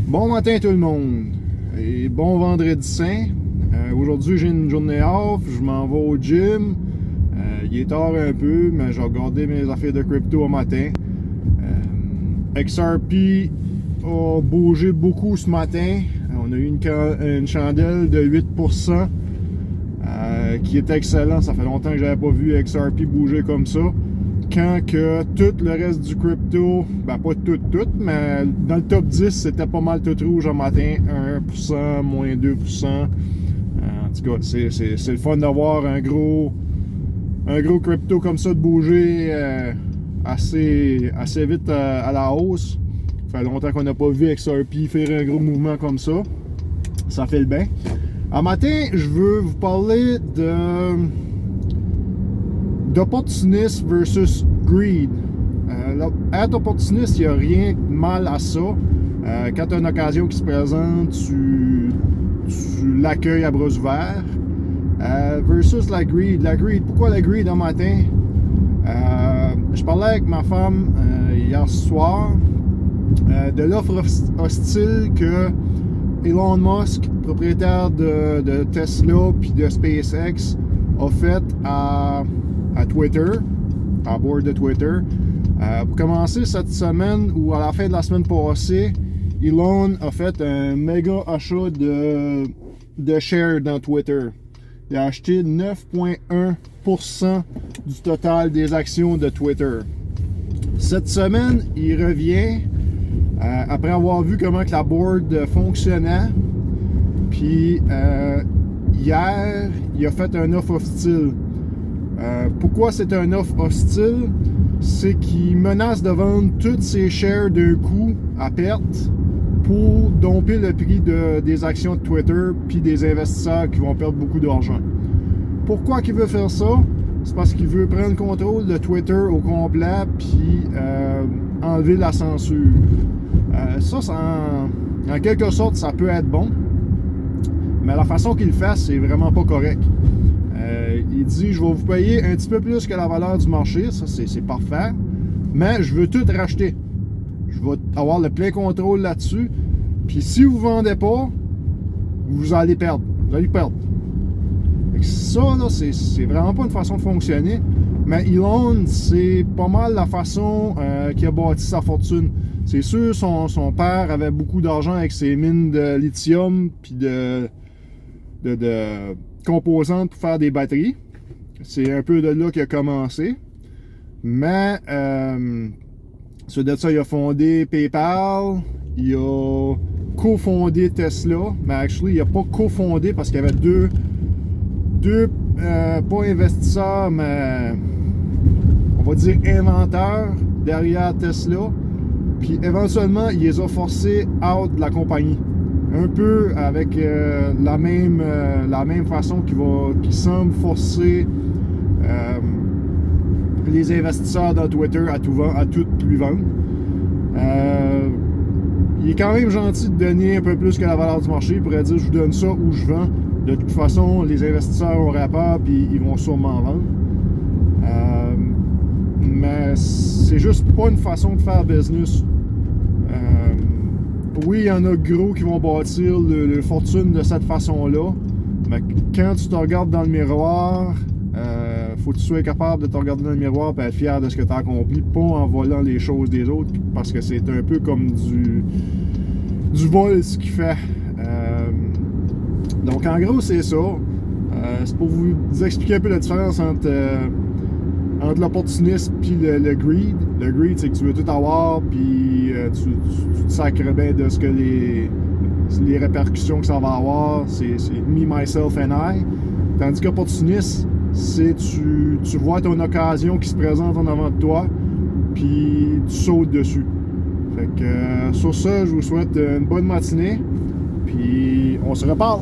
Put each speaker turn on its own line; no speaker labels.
Bon matin tout le monde et bon vendredi saint. Aujourd'hui j'ai une journée off, je m'en vais au gym. Il est tard un peu, mais j'ai regardé mes affaires de crypto au matin. XRP a bougé beaucoup ce matin. On a eu une chandelle de 8%, qui est excellent. Ça fait longtemps que j'avais pas vu XRP bouger comme ça. Quand que tout le reste du crypto, ben pas tout, mais dans le top 10, c'était pas mal tout rouge au matin, 1%, moins 2%. En tout cas, c'est le fun d'avoir un gros crypto comme ça de bouger assez vite à la hausse. Ça fait longtemps qu'on n'a pas vu XRP faire un gros mouvement comme ça. Ça fait le bien. Un matin, je veux vous parler d'opportunisme versus greed. Être opportuniste, il n'y a rien de mal à ça. Quand tu as une occasion qui se présente, tu l'accueilles à bras ouverts. Versus la greed. La greed, pourquoi la greed un matin? Je parlais avec ma femme hier soir de l'offre hostile que Elon Musk, propriétaire de Tesla puis de SpaceX, a fait à Twitter, à bord de Twitter. Pour commencer cette semaine ou à la fin de la semaine passée, Elon a fait un méga achat de shares dans Twitter. Il a acheté 9,1% du total des actions de Twitter. Cette semaine, il revient après avoir vu comment que la board fonctionnait. Puis hier, il a fait un offre hostile. Pourquoi c'est un offre hostile? C'est qu'il menace de vendre toutes ses shares d'un coup à perte pour domper le prix des actions de Twitter puis des investisseurs qui vont perdre beaucoup d'argent. Pourquoi qu'il veut faire ça? C'est parce qu'il veut prendre contrôle de Twitter au complet puis enlever la censure. Ça en quelque sorte, ça peut être bon, mais la façon qu'il le fait, c'est vraiment pas correct. Il dit, je vais vous payer un petit peu plus que la valeur du marché, ça c'est parfait, mais je veux tout racheter. Je vais avoir le plein contrôle là-dessus, puis si vous ne vendez pas, vous allez perdre. Vous allez perdre. Ça, là, c'est vraiment pas une façon de fonctionner, mais Elon, c'est pas mal la façon qu'il a bâti sa fortune. C'est sûr, son père avait beaucoup d'argent avec ses mines de lithium, puis de composantes pour faire des batteries. C'est un peu de là qu'il a commencé. Mais suite de ça, il a fondé PayPal, il a cofondé Tesla, mais actually, il n'a pas cofondé parce qu'il y avait deux pas investisseurs, mais on va dire inventeurs derrière Tesla. Puis éventuellement, il les a forcés out de la compagnie. Un peu avec la même façon qu'il semble forcer les investisseurs dans Twitter à tout lui vendre. Il est quand même gentil de donner un peu plus que la valeur du marché. Il pourrait dire, je vous donne ça ou je vends. De toute façon, les investisseurs ont rapport puis ils vont sûrement vendre. Mais c'est juste pas une façon de faire business. Oui, il y en a gros qui vont bâtir le fortune de cette façon-là, mais quand tu te regardes dans le miroir, faut que tu sois capable de te regarder dans le miroir et être fier de ce que tu as accompli, pas en volant les choses des autres, parce que c'est un peu comme du vol ce qu'il fait. Donc en gros, c'est ça. C'est pour vous expliquer un peu la différence entre l'opportunisme puis le greed. Le greed, c'est que tu veux tout avoir, puis tu te sacres bien de ce que les répercussions que ça va avoir. C'est me, myself and I. Tandis qu'opportuniste, c'est tu vois ton occasion qui se présente en avant de toi, puis tu sautes dessus. Fait que sur ça, je vous souhaite une bonne matinée, puis on se reparle.